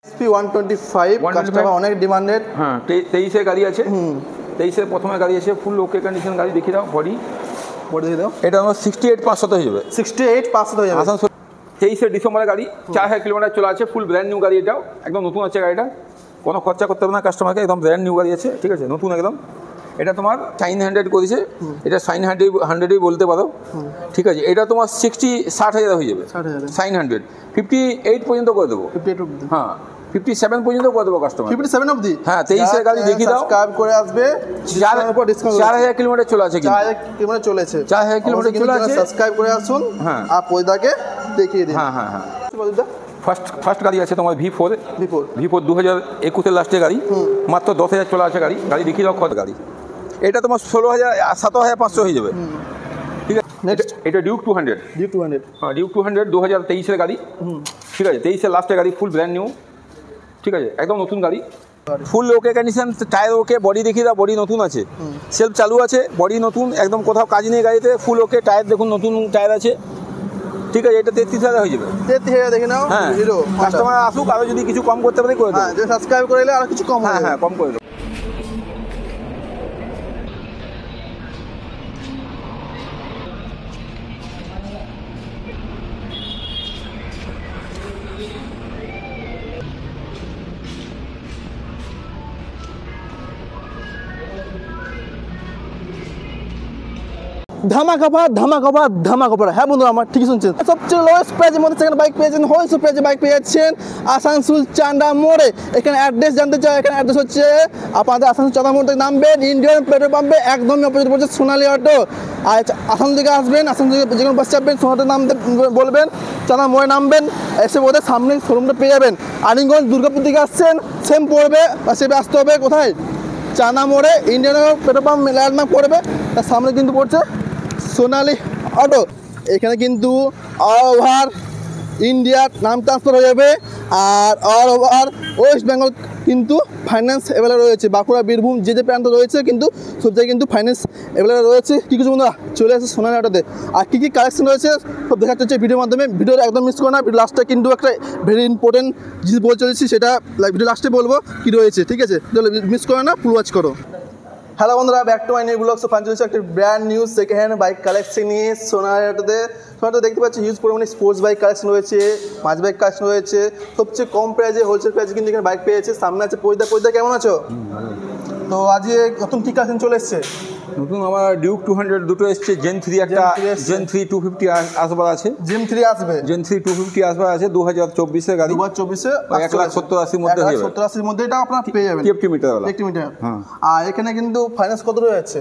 SP125 customer অনেক demanded. হ্যাঁ 23-এর গাড়ি আছে। 23-এর প্রথমে গাড়ি আছে, ফুল ওকে কন্ডিশন গাড়ি। দেখিয়ে দাও বডি দিয়ে দাও। এটা আমার 68,500 হয়ে যাবে। 68,500 হয়ে যাবে। আসানসোল 23 ডিসেম্বরের গাড়ি, 4000 কিলোমিটার চলে আছে, ফুল ব্র্যান্ড নিউ গাড়ি। এটাও একদম নতুন আছে গাড়িটা, কোনো খরচা করতে হবে না কাস্টমারকে, একদম ব্র্যান্ড নিউ গাড়ি আছে। ঠিক আছে, নতুন একদম। এটা তোমার 900 করেছে, এটা 900 বলতে পারো। ঠিক আছে, এটা তোমার 60,000 হয়ে যাবে। 900 58 পর্যন্ত করে দেবো। 58 অবধি? হ্যাঁ 57 পর্যন্ত করে দেবো কাস্টমার। 57 অবধি? হ্যাঁ 23-এর গাড়ি দেখিয়ে দাও। সাবস্ক্রাইব করে আসবে, 4000 কিলোমিটার চলে আছে। 4000 কিলোমিটার চলেছে। 4000 কিলোমিটার চলে আছে। সাবস্ক্রাইব করে আসুন। হ্যাঁ, আর পয়দাকে দেখিয়ে দিন। হ্যাঁ হ্যাঁ হ্যাঁ। ফার্স্ট গাড়ি আছে তোমার V4 2021-এর লাস্টের গাড়ি, মাত্র 10,000 চলে আছে গাড়ি। গাড়ি দেখিয়ে দাও কত গাড়ি। এটা তোমার 17,500 হয়ে যাবে। ঠিক আছে, নেক্সট এটা ডিউক 200। হ্যাঁ ডিউক 200 2023-এর গাড়ি। ঠিক আছে, 23-এর লাস্টের গাড়ি, ফুল ব্র্যান্ড নিউ। ঠিক আছে, একদম নতুন গাড়ি, full okay condition, tyre okay, body দেখিয়ে দাও, বডি নতুন আছে, সেলফ চালু আছে, বডি নতুন একদম, কোথাও কাজ নেই গাড়িতে, ফুল ওকে। টায়ার দেখুন নতুন টায়ার আছে। ঠিক আছে, এটা 33,000 হয়ে যাবে। 33,000 দেখে নাও। হ্যাঁ, কাস্টমার আসুক, আরও যদি কিছু কম করতে পারে করে দেবো। হ্যাঁ, যদি সাবস্ক্রাইব করে এলে আরও কিছু কম হবে। হ্যাঁ কম করে দেবো। ধামাকা। হ্যাঁ বন্ধুরা, আমার ঠিকই শুনছেন। সবচেয়ে লোয়েস্ট প্রাইজের মধ্যে সেখানে বাইক পেয়েছেন, হোলসেল প্রাইজে বাইক পেয়ে যাচ্ছেন আসানসোল চান্ডা মোড়ে। এখানে অ্যাড্রেস জানতে চাই, এখানে অ্যাড্রেস হচ্ছে আপনাদের আসানসোল চান্ডা মোড় থেকে নামবেন, ইন্ডিয়ান পেট্রোল পাম্পে একদমই অপোজিট পড়ছে সোনালী অটো। আর আসানসোল থেকে আসবেন, আসানসোল থেকে যে কোনো বাস চাপবেন, সোনাতে নামতে বলবেন, চান্ডা মোড়ে নামবেন, এসে ওদের সামনে শোরুমটা পেয়ে যাবেন। আলিগঞ্জ দুর্গাপুর থেকে আসছেন, সেম পড়বে, বা সেবে আসতে হবে কোথায়? চান্ডা মোড়ে ইন্ডিয়ান পেট্রোল পাম্প ল্যান্ডমার্ক পড়বে, তার সামনে কিন্তু পড়ছে সোনালী অটো। এখানে কিন্তু অল ওভার ইন্ডিয়ার নাম ট্রান্সফার হয়ে যাবে, আর অল ওভার ওয়েস্ট বেঙ্গল কিন্তু ফাইন্যান্স অ্যাভেলেবল রয়েছে। বাঁকুড়া, বীরভূম যে প্রান্ত রয়েছে কিন্তু সব জায়গায় কিন্তু ফাইন্যান্স অ্যাভেলেবল রয়েছে। কী কিছু বন্ধুরা চলে আসে সোনালী অটোতে। আর কী কী কালেকশন রয়েছে সব দেখাতে হচ্ছে ভিডিওর মাধ্যমে। ভিডিওটা একদম মিস করো না, ভিডিও লাস্টে কিন্তু একটা ভেরি ইম্পর্টেন্ট জিনিস বলে চলেছি, সেটা ভিডিও লাস্টে বলবো কী রয়েছে। ঠিক আছে, তাহলে মিস করো না, ফুল ওয়াচ করো। হ্যালো বন্ধুরা, back to my new blog. So ফাঞ্চুলেছে একটা brand new second hand bike collection নিয়ে সোনালী অটোতে। সোনালী দেখতে পাচ্ছি হিউজ পরিমাণে স্পোর্টস বাইক কালেকশন রয়েছে, মাঝ বাইক কালেকশন রয়েছে, সবচেয়ে কম প্রাইজে হোলসেল প্রাইজে কিন্তু এখানে বাইক পেয়েছে। সামনে আছে পরিদা। কেমন আছো? তো আজকে নতুন কী কালেকশন চলে এসছে? নতুন আমার ডিউক 200 দুটো এসছে, জেন 3 একটা, জেন 3 250 আসবার আছে। জেন 3 আসবে, জেন 3 250 আসবার আছে 2024-এর গাড়ি। 2024-এ 1,70,80,000 মধ্যে হয়ে যাবে। 1,70,80,000 মধ্যে এটা আপনারা পেয়ে যাবেন। 50 মিটারওয়ালা। 50 মিটার। হ্যাঁ। আর এখানে কিন্তু ফাইন্যান্স কত রয়ে যাচ্ছে?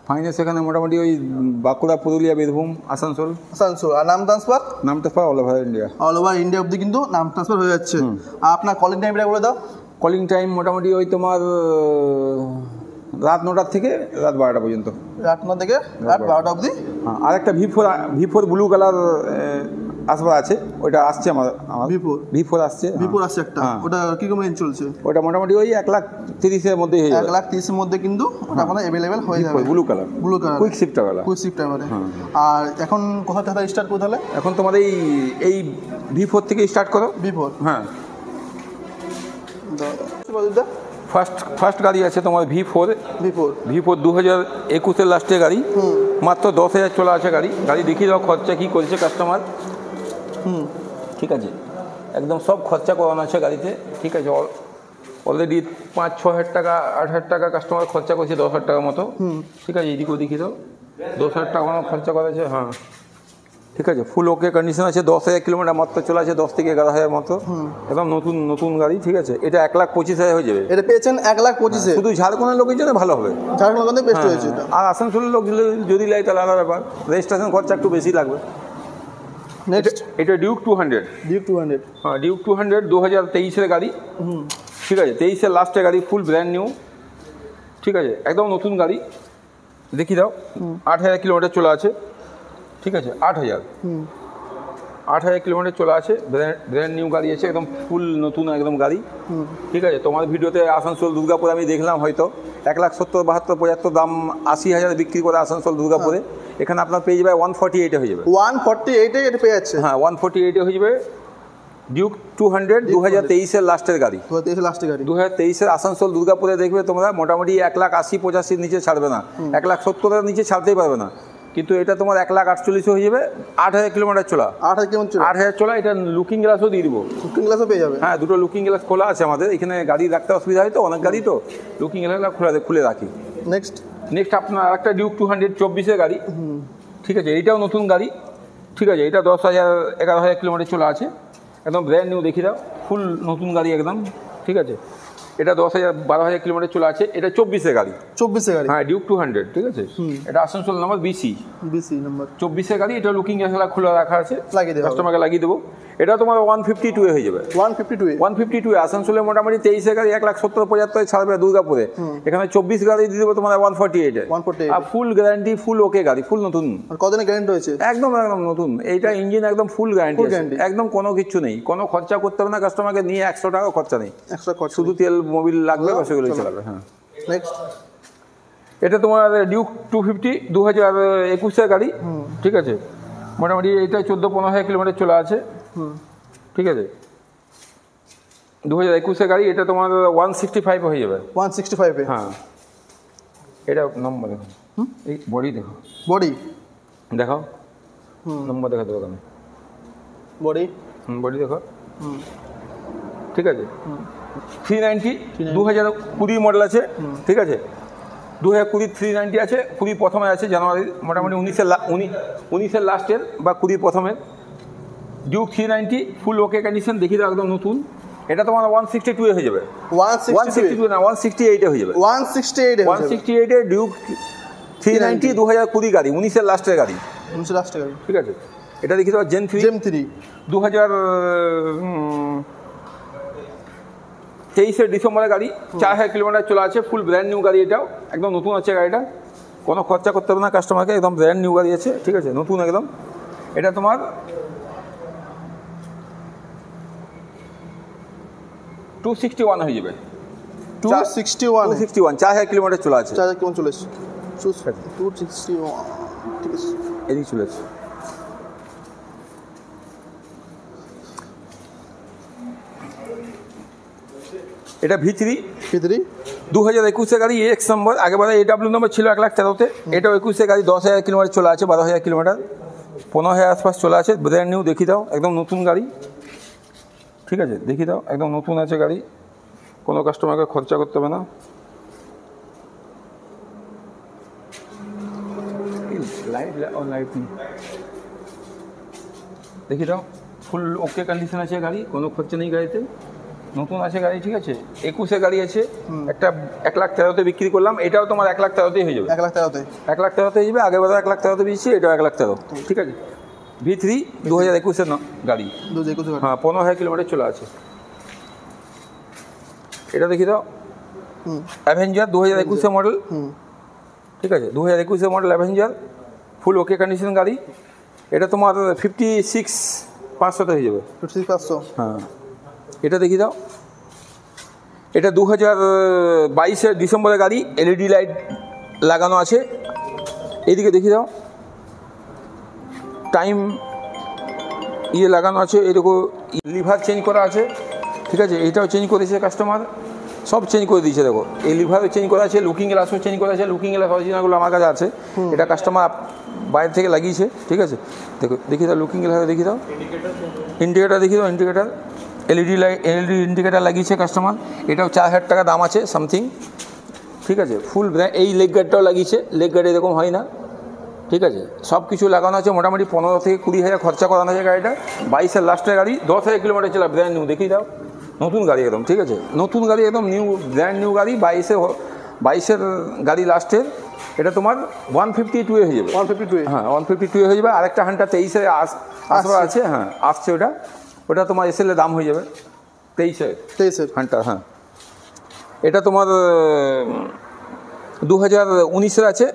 ফাইন্যান্স এখানে মোটামুটি ওই বাঁকুড়া, পুরুলিয়া, বীরভূম, আসানসোল। আর নাম transfer all over India. All over India অবধি কিন্তু নাম ট্রান্সফার হয়ে যাচ্ছে। আর আপনার কলিং টাইমটা বলে দাও। কলিং টাইম মোটামুটি ওই তোমার রাত 9টা থেকে রাত 12টা পর্যন্ত। রাত 9 থেকে রাত 12টা অবধি। হ্যাঁ, আর একটা V4 ব্লু কালার আসবার আছে, ওইটা আসছে আমার V4 আসছে একটা। ওটা কি রকম রেঞ্জ চলছে? ওটা মোটামুটি ওই 1,30,000-এর মধ্যে হয়ে যাবে। 1,30,000-এর মধ্যে কিন্তু ওটা আপনাদের অ্যাভেলেবেল হয়ে যাবে। ব্লু কালার কুইক শিফটারওয়ালা। আর এখন কোথা থেকে স্টার্ট করতে হলে? এখন তোমার এই V4 থেকে স্টার্ট করো। V4 হ্যাঁ। ফার্স্ট গাড়ি আছে তোমার V4 2021-এর লাস্টের গাড়ি, মাত্র 10,000 চলে আছে গাড়ি। গাড়ি দেখিয়ে দাও খরচা কী করেছে কাস্টমার। ঠিক আছে, একদম সব খরচা করানো আছে গাড়িতে। ঠিক আছে, অলরেডি 5-6 টাকা 8,000 টাকা কাস্টমার খরচা করছে, 10,000 টাকার মতো। ঠিক আছে, এদিকেও দেখিয়ে দাও, 10,000 টাকা খরচা করেছে। হ্যাঁ ঠিক আছে, ফুল ওকে কন্ডিশন আছে। 10,000 কিলোমিটার মাত্র চলে আছে, 10 থেকে 11,000 মতো, একদম নতুন গাড়ি। ঠিক আছে, এটা 1,25,000 হয়ে যাবে। এটা পেয়েছেন 1,25,000। শুধু ঝাড়খণ্ডের লোকের জন্য ভালো হবে, ঝাড়খণ্ডের বেস্ট হয়েছে। আর আসানসোলের লোক যদি লাই তাহলে আলাদা ব্যাপার, রেজিস্ট্রেশন খরচা একটু বেশি লাগবে। নেক্সট এটা ডিউক 200। হ্যাঁ ডিউক 200 2023-এর গাড়ি। ঠিক আছে, 23-এর লাস্টের গাড়ি, ফুল ব্র্যান্ড নিউ। ঠিক আছে, একদম নতুন গাড়ি। দেখিয়ে দাও, 8,000 কিলোমিটার চলে আছে। ঠিক আছে, 8,000 কিলোমিটার চলে আছে, ব্র্যান্ড নিউ গাড়ি আছে, একদম ফুল নতুন একদম গাড়ি। ঠিক আছে, তোমার ভিডিওতে আসানসোল দুর্গাপুর আমি দেখলাম, হয়তো 1,70,000 72 75 দাম, 80,000 বিক্রি করে আসানসোল দুর্গাপুরে। এখানে আপনার পেয়ে যাবে 148-এ হয়ে যাবে। 148-এ এটা পেয়ে যাচ্ছে। হ্যাঁ 148-এ হয়ে যাবে। ডিউক 200 2023-এর লাস্টের গাড়ি, 2023 লাস্টের গাড়ি। 2023-এর আসানসোল দুর্গাপুরে দেখবে তোমরা মোটামুটি 1,80,85 নিচে ছাড়বে না, 1,70,000 নিচে ছাড়তেই পারবে না, কিন্তু এটা তোমার 1,48,000 হয়ে যাবে। 8,000 কিলোমিটার চলা, 8,000 কিলোমিটার চলা, 8,000 চলা। এটা লুকিং গ্লাসও দিয়ে দিব, লুকিং গ্লাসও পেয়ে যাবে। হ্যাঁ, দুটো লুকিং গ্লাস খোলা আছে আমাদের এখানে, গাড়ি রাখতে অসুবিধা হয় তো, অনেক গাড়ি তো লুকিং গ্লাস খুলে রাখি। নেক্সট আপনার একটা ডিউক 200 24-এর গাড়ি, ঠিক আছে, এইটাও নতুন গাড়ি, ঠিক আছে, এটা 10,000-11,000 কিলোমিটার চলা আছে, একদম ব্র্যান্ড নিউ, দেখিয়ে দাও, ফুল নতুন গাড়ি একদম, ঠিক আছে। এটা 10,000-12,000 কিলোমিটার চলা আছে, এটা 24-এর গাড়ি, 24-এর গাড়ি, হ্যাঁ, ডিউক 200, ঠিক আছে। এটা আসানসোল নাম্বার BC নাম্বার 24-এর গাড়ি, এটা লুকিং গ্লাস খোলা রাখা আছে, কাস্টমারকে লাগিয়ে দেবো। এটা তোমার 152 হয়ে যাবে, 152 আসানসোলে মোটামুটি 23-এর গাড়ি 1,70-75 ছাড়বে দুর্গাপুরে, এখানে 24 গাড়ি দিয়ে দেবো তোমার 148 আর ফুল গ্যারান্টি, ফুল ওকে গাড়ি, ফুল নতুন। কতদিনের গ্যারান্টি রয়েছে? একদম নতুন, এইটা ইঞ্জিন একদম ফুল গ্যারান্টি, একদম কোনো কিছু নেই, কোনো খরচা করতে হবে না কাস্টমারকে, নিয়ে 100 টাকা খরচা নেই, শুধু তেল মোবিল লাগবে, সেগুলো চালাবে। হ্যাঁ, নেক্সট এটা তোমার ডিউক 250 2021-এর গাড়ি, ঠিক আছে, মোটামুটি এটা 14-15,000 কিলোমিটার চলা আছে, ঠিক আছে, 2021-এর গাড়ি, এটা তোমার 165 হয়ে যাবে, 165। হ্যাঁ, এটা নম্বর দেখো, এই বডি দেখো, দেখাও নম্বর দেখা দেবো আমি, বডি দেখো, ঠিক আছে। 390 2020 মডেল আছে, ঠিক আছে, 2020 390 আছে, 20 প্রথমে আছে, জানুয়ারি মোটামুটি 19-এর লাস্টের বা 20 প্রথমের ডিউক 390 ফুল ওকে কন্ডিশন, দেখি দাও একদম নতুন। এটা তোমার 162 হয়ে যাবে, 162 না 168 হয়ে যাবে, 168 এর ডিউক 390 2020 গাড়ি, 19-এর লাস্টের গাড়ি, ঠিক আছে। এটা দেখি দাও জেন 3 2023-এর ডিসেম্বরের গাড়ি, 4,000 কিলোমিটার চলা আছে, ফুল ব্র্যান্ড নিউ গাড়ি, এটাও একদম নতুন আছে গাড়িটা, কোনো খরচা করতে হবে না কাস্টমারকে, একদম ব্র্যান্ড নিউ গাড়ি আছে, ঠিক আছে, নতুন একদম। এটা তোমার 261 হয়ে যাবে, 261 4,000 কিলোমিটার চলা আছে, 4,000 কিলোমিটার চলে এসেছে, 261, ঠিক আছে, এদিকে চলে এসেছে। এটা V3 2021-এর গাড়ি, এক্স নম্বর, আগেবারে AW নম্বর ছিল 1,13,000-তে, এটাও 21-এর গাড়ি, 10,000 কিলোমিটার চলা আছে, 12,000 কিলোমিটার, 15,000 আশপাশ চলা আছে, ব্র্যান্ড নিউ, দেখি দাও একদম নতুন গাড়ি, ঠিক আছে, দেখি দাও একদম নতুন আছে গাড়ি, কোনো কাস্টমারকে খরচা করতে হবে না। দেখি দাও ফুল ওকে কন্ডিশন আছে গাড়ি, কোনো খরচা নেই গাড়িতে, নতুন আছে গাড়ি, ঠিক আছে। 21-এর গাড়ি আছে, একটা 1,13,000-তে বিক্রি করলাম, এটাও তোমার 1,13,000-তেই হয়ে যাবে, 1,13,000-তে হয়ে যাবে, আগের বার 1,13,000-তে বেশি, এটাও 1,13,000, ঠিক আছে। V3 2021-এর গাড়ি, হ্যাঁ, 15,000 কিলোমিটার চলে আছে। এটা দেখি দাও অ্যাভেঞ্জার 2021-এর মডেল, ঠিক আছে, 2021-এর মডেল অ্যাভেঞ্জার, ফুল ওকে কন্ডিশন গাড়ি, এটা তোমার 56,500-তে হয়ে যাবে, 56,500, হ্যাঁ। এটা দেখি দাও, এটা 2022-এর ডিসেম্বরের গাড়ি, LED লাইট লাগানো আছে, এইদিকে দেখি দাও, টাইম লাগানো আছে, এরকম লিভার চেঞ্জ করা আছে, ঠিক আছে, এইটাও চেঞ্জ করেছে কাস্টমার, সব চেঞ্জ করে দিয়েছে, দেখো এই লিভারও চেঞ্জ করা আছে, লুকিং গ্লাসও চেঞ্জ করা আছে, লুকিং গ্লাস অরিজিনালগুলো আমার কাছে আছে, এটা কাস্টমার বাইরে থেকে লাগিয়েছে, ঠিক আছে। দেখো দেখি দাও লুকিং গ্লাস, দেখি দাও ইন্ডিকেটার, দেখি দাও ইন্ডিকেটার, LED ইন্ডিকেটার লাগিয়েছে কাস্টমার, এটাও 4,000 টাকা দাম আছে সামথিং, ঠিক আছে, ফুল ব্র্যান্ড। এই লেগ গার্ডটাও লাগিয়েছে, লেগ গার্ড এরকম হয় না, ঠিক আছে, সব কিছু লাগানো আছে, মোটামুটি 15 থেকে 20,000 খরচা করানো আছে গাড়িটা, 22-এর লাস্টের গাড়ি, 10,000 কিলোমিটার চলা, ব্র্যান্ড নিউ, দেখি দাও নতুন গাড়ি একদম, ঠিক আছে, নতুন গাড়ি একদম নিউ, ব্র্যান্ড নিউ গাড়ি, 22-এর গাড়ি লাস্টের, এটা তোমার 152 হয়ে যাবে, 152, হ্যাঁ 152 হয়ে যাবে। আরেকটা হান্টার 23-এর আসবে আছে, হ্যাঁ আসছে, ওটা তোমার SL-এর দাম হয়ে যাবে 23-এর হান্টার, হ্যাঁ। এটা তোমার 2019-এর আছে,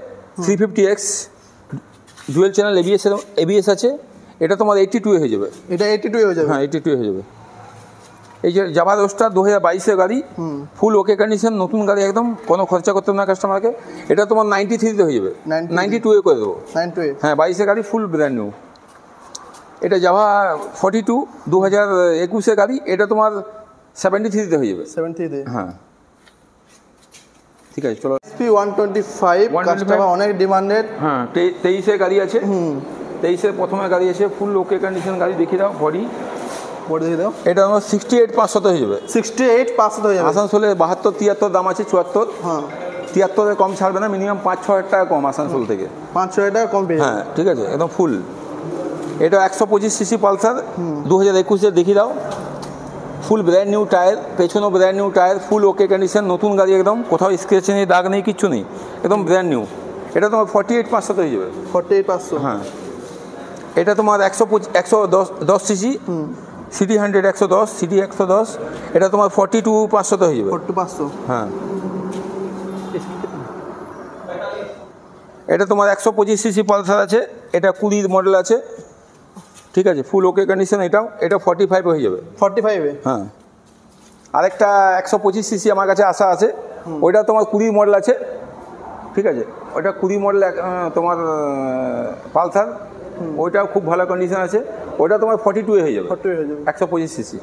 350X ডুয়েল চ্যানেল ABS আছে, এটা তোমার 82 হয়ে যাবে, এটা 82 হয়ে যাবে, হ্যাঁ 82 হয়ে যাবে। এই যে জাভা রোস্টার 2022-এর গাড়ি, ফুল ওকে কন্ডিশন, নতুন গাড়ি একদম, কোনো খরচা করতে হবে না কাস্টমারকে, এটা তোমার 93-তে হয়ে যাবে, 92-এ করে দেবো, হ্যাঁ 22-এর গাড়ি, ফুল ব্র্যান্ড নিউ। এটা জাভা 42 2021 গাড়ি, এটা তোমার 73-তে হয়ে যাবে। 73 হ্যাঁ ঠিক আছে চলো। SP125 কাস্টমার অনেক ডিমান্ডেড। হ্যাঁ 23-এ গাড়ি আছে। 23-এর প্রথমে গাড়ি আছে, ফুল ওকে কন্ডিশন গাড়ি, দেখিয়ে দাও বডি দেখে দাও। এটা আমার 68,500 হয়ে যাবে। 68,500 হয়ে যাবে। আসানসোলে 72-73 দাম আছে, 74। হ্যাঁ 73-এ কম ছাড়বে না, মিনিমাম 5-6 হাজার টাকা কম আসানসোল থেকে। 5-6 হাজার টাকা কম পেয়ে হ্যাঁ ঠিক আছে একদম ফুল। এটা 125 সিসি পালসার 2021-এর দেখিয়ে দাও। ফুল ব্র্যান্ড নিউ টায়ার, পেছনেও ব্র্যান্ড নিউ টায়ার, ফুল ওকে কন্ডিশন, নতুন গাড়ি একদম, কোথাও স্ক্র্যাচ নেই, দাগ নেই, কিচ্ছু নেই, একদম ব্র্যান্ড নিউ। এটা তোমার 48,500 হয়ে যাবে। 48,500। হ্যাঁ এটা তোমার 110 সিসি সিটি 100 110 সিটি 110, এটা তোমার 42,500 হয়ে যাবে। 42,500। হ্যাঁ এটা তোমার 125 সিসি পালসার আছে, এটা 20 মডেল আছে, ঠিক আছে, ফুল ওকে কন্ডিশন। এটা 45 হয়ে যাবে। 45-এ? হ্যাঁ আরেকটা 125 সিসি আমার কাছে আসা আছে, ওইটা তোমার 20 মডেল আছে, ঠিক আছে, ওইটা 20 মডেল তোমার পালসার, ওইটাও খুব ভালো কন্ডিশন আছে, ওইটা তোমার 42 হয়ে যাবে। 42 হয়ে যাবে 125 সিসি।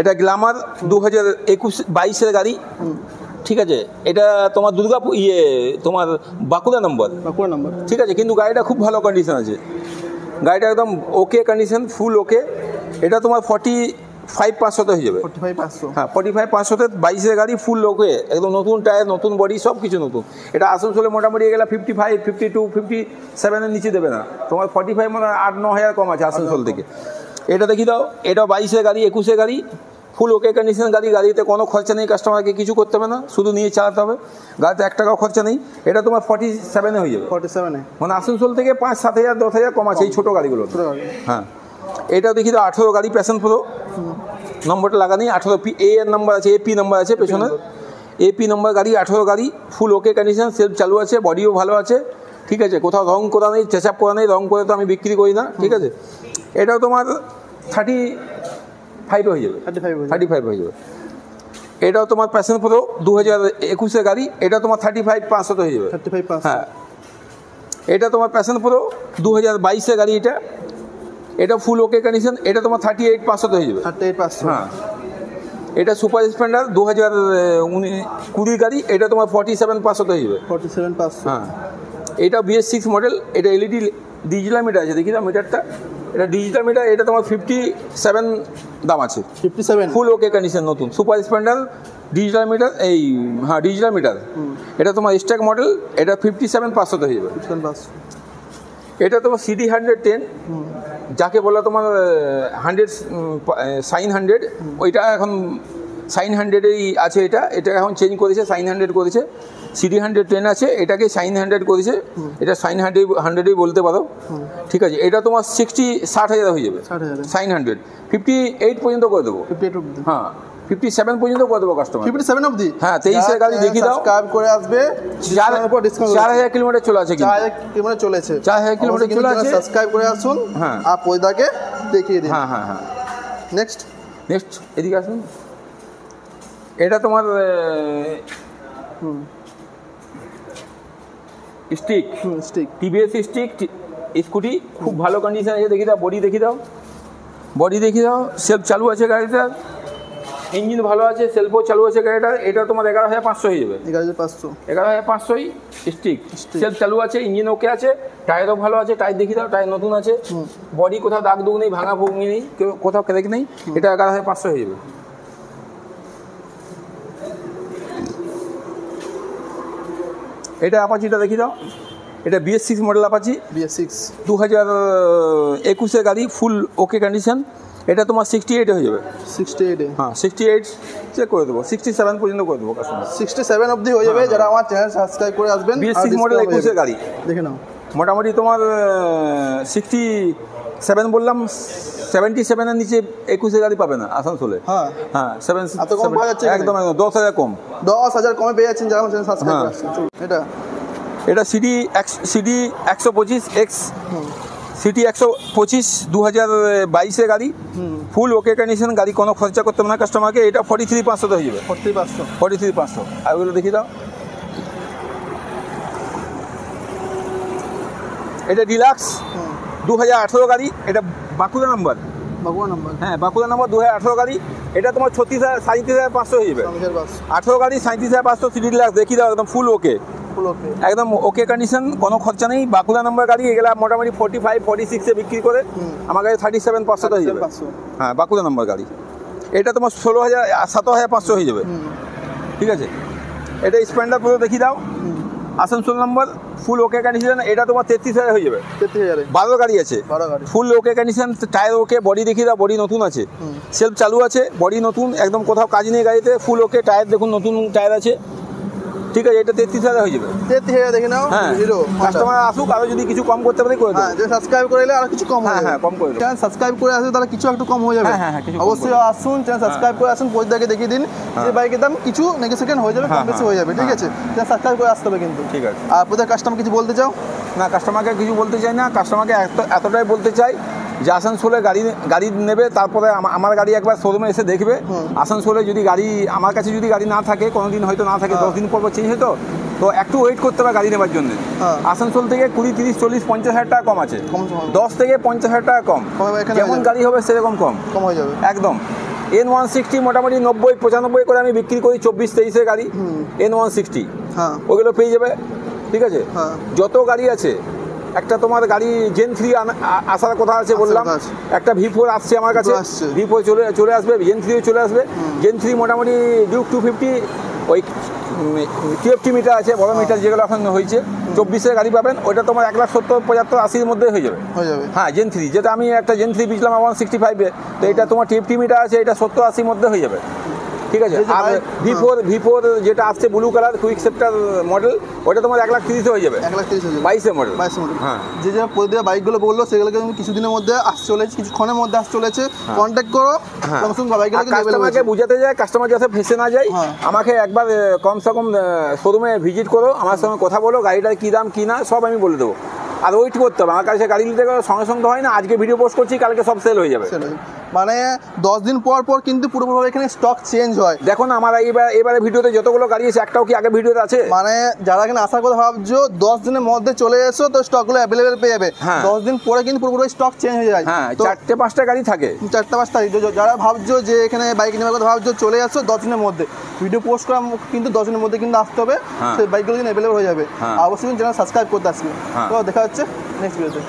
এটা গ্ল্যামার 2021-22-এর গাড়ি, ঠিক আছে, এটা তোমার দুর্গাপুর তোমার বাঁকুড়া নম্বর, ঠিক আছে, কিন্তু গাড়িটা খুব ভালো কন্ডিশন আছে, গাড়িটা একদম ওকে কন্ডিশন, ফুল ওকে। এটা তোমার 45,500 হয়ে যাবে। 45,500? হ্যাঁ 45,500-তে 22-এর গাড়ি, ফুল ওকে, একদম নতুন টায়ার, নতুন বডি, সব কিছু নতুন। এটা আসানসোলে মোটামুটি গেলে 55, 52, 57-এর নিচে দেবে না, তোমার 45 মানে 8-9 হাজার কম আছে আসানসোল থেকে। এটা দেখি দাও, এটা 22-এর গাড়ি, 21-এর গাড়ি, ফুল ওকে কন্ডিশন গাড়ি, গাড়িতে কোনো খরচা নেই, কাস্টমারকে কিছু করতে হবে না, শুধু নিয়ে চালাতে হবে, গাড়িতে 1 টাকাও খরচা নেই। এটা তোমার 47-এ হয়ে যাবে। 47-এ? মানে আসানসোল থেকে 5-7 হাজার 10 হাজার কম আছে এই ছোটো গাড়িগুলো। হ্যাঁ এটাও দেখি দাও, 18 গাড়ি, প্যাশন প্রো, নম্বরটা লাগা নেই, 18 এ এর নাম্বার আছে, এপি নাম্বার আছে পেছনে, এপি নাম্বার গাড়ি, 18 গাড়ি, ফুল ওকে কন্ডিশন, সেলফ চালু আছে, বডিও ভালো আছে, ঠিক আছে, কোথাও রং করা নেই, চেঁচাপ করা নেই, রং করে তো আমি বিক্রি করি না, ঠিক আছে। এটাও তোমার 35 হয়ে যাবে। 35 হয়ে যাবে। এটাও তোমার প্যাশন প্রো 2021-এর গাড়ি, এটা তোমার 35,500 হয়ে যাবে। 35,500? হ্যাঁ এটা তোমার প্যাশন প্রো 2022-এর গাড়ি, এটা ফুল ওকে কন্ডিশন, এটা তোমার 38,500 হয়ে যাবে। 38,500? হ্যাঁ এটা সুপার স্প্লেন্ডার 2020 গাড়ি, এটা তোমার 47,500 হয়ে যাবে। 47,500? হ্যাঁ এটা BS6 মডেল, এটা এলইডি ডিজিটাল মিটার আছে, দেখি দাও মিটারটা, এটা ডিজিটাল মিটার, এটা তোমার 57 দাম আছে। 57? ফুল ওকে কন্ডিশন, নতুন সুপার স্প্লেন্ডার ডিজিটাল মিটার, হ্যাঁ ডিজিটাল মিটার, এটা তোমার স্ট্যাক মডেল, এটা 57,500 হয়ে যাবে। 57,500? এটা তোমার সিডি 110, যাকে বলা তোমার 100 সাইন 100, ওইটা এখন সাইন 100-এই আছে, এটা এখন চেঞ্জ করেছে, সাইন 100 করেছে, সিডি 110 আছে, এটাকে সাইন 100 করেছে, এটা সাইন 100-ই বলতে পারো, ঠিক আছে। এটা তোমার 60 হাজার হয়ে যাবে সাইন 100, 58 পর্যন্ত করে দেবো। 58 অবধি? হ্যাঁ 57 পর্যন্ত করে দেবো কাস্টমার। 57 অবধি? হ্যাঁ 23-এর গাড়ি দেখি দাও, সাবস্ক্রাইব করে আসবে, 4,000 কিলোমিটার চলে আছে, 4,000 কিলোমিটার চলেছে, 4,000 কিলোমিটার চলে আছে, সাবস্ক্রাইব করে আসুন। হ্যাঁ আর পয়দাকে দেখিয়ে দিন। হ্যাঁ হ্যাঁ হ্যাঁ নেক্সট এদিকে আসুন। এটা তোমার স্টিক, টিভিএস স্টিক স্কুটি, খুব ভালো কন্ডিশন আছে, দেখি দাও, বডি দেখি দাও, সেলফ চালু আছে গাড়িটার, ইঞ্জিন ভালো আছে, সেলফও চালু আছে গাড়িটার। এটা তোমার 11,500 হয়ে যাবে। 11,500 স্টিক, সেলফ চালু আছে, ইঞ্জিন ওকে আছে, টায়ারও ভালো আছে, টায়ার দেখি দাও, টায়ার নতুন আছে, বডি কোথাও দাগ দুগ নেই, ভাঙা ভুগনি নেই, কোথাও ক্র্যাক নেই, এটা 11,500 হয়ে যাবে। এটা অ্যাপাচিটা দেখি দাও, এটা BS6 মডেল অ্যাপাচি, BS6 2021-এর গাড়ি, ফুল ওকে কন্ডিশন, এটা তোমার 68 হয়ে যাবে। 68? হ্যাঁ 68 চেক করে দেবো, 67 পর্যন্ত করে দেবো কাস্টমার। 67 অবধি হয়ে যাবে, যারা আমার চ্যানেল সাবস্ক্রাইব করে আসবেন। BS6 মডেল 21-এর গাড়ি দেখে নাও, মোটামুটি তোমার 67 বললাম, 77-এর নিচে 21-এর গাড়ি পাবে না আসানসোলে। হ্যাঁ হ্যাঁ 7 এত কম পাওয়া যাচ্ছে? একদম 10,000 কম, 10,000 কমে পেয়ে যাচ্ছেন যারা আমার চ্যানেল সাবস্ক্রাইব করে আসছেন। এটা সিডি 125X, সিটি 125 2022-এর গাড়ি, ফুল ওকে কন্ডিশন গাড়ি, কোনো খরচা করতে হবে না কাস্টমারকে। এটা 43,500 হয়ে যাবে। 43,500 আর ওগুলো দেখি দাও। এটা ডিলাক্স 2018 গাড়ি, এটা বাঁকুড়া নাম্বার। বাঁকুড়া নাম্বার? হ্যাঁ, বাঁকুড়া নাম্বার 2018 গাড়ি। এটা তোমার 37,500 হয়ে যাবে। 18 গাড়ি 37,500 সিটি ডিলাক্স দেখিয়ে দাও, একদম ফুল ওকে, একদম ওকে কন্ডিশন, কোনো খরচা নেই। বাঁকুড়া নাম্বার গাড়ি এগুলা মোটামুটি 45-46 বিক্রি করে, আমার কাছে 37,500 হয়ে যাবে। হ্যাঁ, বাঁকুড়া নাম্বার গাড়ি। এটা তোমার 17,500 হয়ে যাবে। ঠিক আছে, এটা স্প্লেন্ডার পুরো দেখিয়ে দাও, Asansol number, full okay condition. এটা তোমার 33,000 হয়ে যাবে। 12 গাড়ি আছে, full okay condition, tyre okay, body দেখিয়ে দাও, বডি নতুন আছে, সেলফ চালু আছে, বডি নতুন, একদম কোথাও কাজ নেই গাড়িতে, ফুল ওকে, টায়ার দেখুন নতুন টায়ার আছে। ঠিক আছে, এটা 33,000 হয়ে যাবে। 33,000 দেখে নাও। হ্যাঁ, কাস্টমার আসুক, আরো যদি কিছু কম করতে পারি করে দেবো। যদি সাবস্ক্রাইব করে এলে আর কিছু কম হবে। হ্যাঁ, কম করে দেবো। চ্যানেল সাবস্ক্রাইব করে আসলে তাহলে কিছু একটু কম হয়ে যাবে। হ্যাঁ, অবশ্যই আসুন, চ্যানেল সাবস্ক্রাইব করে আসুন, পরিদাকে দেখিয়ে দিন যে বাইকের দাম কিছু নেগোসিয়েশন হয়ে যাবে, কম বেশি হয়ে যাবে। ঠিক আছে, চ্যানেল সাবস্ক্রাইব করে আসতে হবে কিন্তু। ঠিক আছে। আর প্রত্যেক কাস্টমার কিছু বলতে চাও? না, কাস্টমারকে কিছু বলতে চাই না, কাস্টমারকে এতটাই বলতে চাই যে আসানসোলে গাড়ি নেবে, তারপরে আমার গাড়ি একবার শোরুমে এসে দেখবে। আসানসোলে যদি গাড়ি আমার কাছে যদি গাড়ি না থাকে, কোনোদিন হয়তো না থাকে, 10 দিন পর চেঞ্জ হতো, তো একটু ওয়েট করতে হবে গাড়ি নেবার জন্য। আসানসোল থেকে 20, 30, 40, 50,000 টাকা কম আছে, 10 থেকে 50,000 টাকা কম। যেমন গাড়ি হবে সেরকম কম হয়ে যাবে একদম। N160 মোটামুটি 90-95 করে আমি বিক্রি করি, 24-23 গাড়ি N160, ওগুলো পেয়ে যাবে। ঠিক আছে, যত গাড়ি আছে, একটা তোমার গাড়ি জেন 3 আসার কথা আছে বললাম, একটা V4 আসছে আমার কাছে, V4 চলে আসবে, জেন 3 চলে আসবে। জেন 3 মোটামুটি ডিউক 250, ওই TFT মিটার আছে, বড় মিটার যেগুলো এখন হয়েছে, 24-এর গাড়ি পাবেন। ওইটা তোমার 1,70,000-75,000-80-র মধ্যে হয়ে যাবে। হ্যাঁ, জেন 3, যেটা আমি একটা জেন 3 বেচলাম 165-এ, তো এটা তোমার TFT মিটার আছে, এটা 70-80-র মধ্যে হয়ে যাবে। ঠিক আছে, আর V4 যেটা আসছে blue colour quick sceptre model, ওটা তোমার 1,30,000 হয়ে যাবে। 22 মডেল। হ্যাঁ, যে প্রতিটা বাইকগুলো বললো সেগুলোকে কিছুদিনের মধ্যে আসতে চলেছে, কিছুক্ষণের মধ্যে আসতে চলেছে। কন্ট্যাক্ট করো, কাস্টমারকে বুঝাতে যায়, কাস্টমার যাতে ফেসে না যায়। আমাকে একবার কমসে কম শোরুমে ভিজিট করো, আমার সঙ্গে কথা বলো, গাড়িটার কী দাম কী না সব আমি বলে দেবো। আর ওয়েট করতে হবে, আমার কাছে গাড়ি নিতে গেলে সঙ্গে সঙ্গে হয় না, আজকে ভিডিও পোস্ট করছি, কালকে সব সেল হয়ে যাবে। মানে 10 দিন পর পর কিন্তু পুরোপুরি এখানে স্টক চেঞ্জ হয়। দেখো না, আমার এবারে ভিডিওতে যতগুলো গাড়ি আছে, একটাও কি আগে ভিডিওতে আছে? মানে যারা এখানে আসার কথা ভাবছো 10 দিনের মধ্যে চলে এসো, তো স্টকগুলো অ্যাভেলেবেল পেয়ে যাবে। 10 দিন পরে কিন্তু পুরোপুরি স্টক চেঞ্জ হয়ে যায়। হ্যাঁ, 4-5টা গাড়ি থাকে, 4-5টা। যারা ভাবছো যে এখানে বাইক নেওয়ার কথা ভাবছো, চলে আসো 10 দিনের মধ্যে। ভিডিও পোস্ট করা কিন্তু 10 দিনের মধ্যে কিন্তু আসতে হবে, সেই বাইকগুলো কিন্তু অ্যাভেলেবেল হয়ে যাবে। অবশ্যই চ্যানেল সাবস্ক্রাইব করতে আসবে। তো দেখা হচ্ছে নেক্সট ভিডিওতে।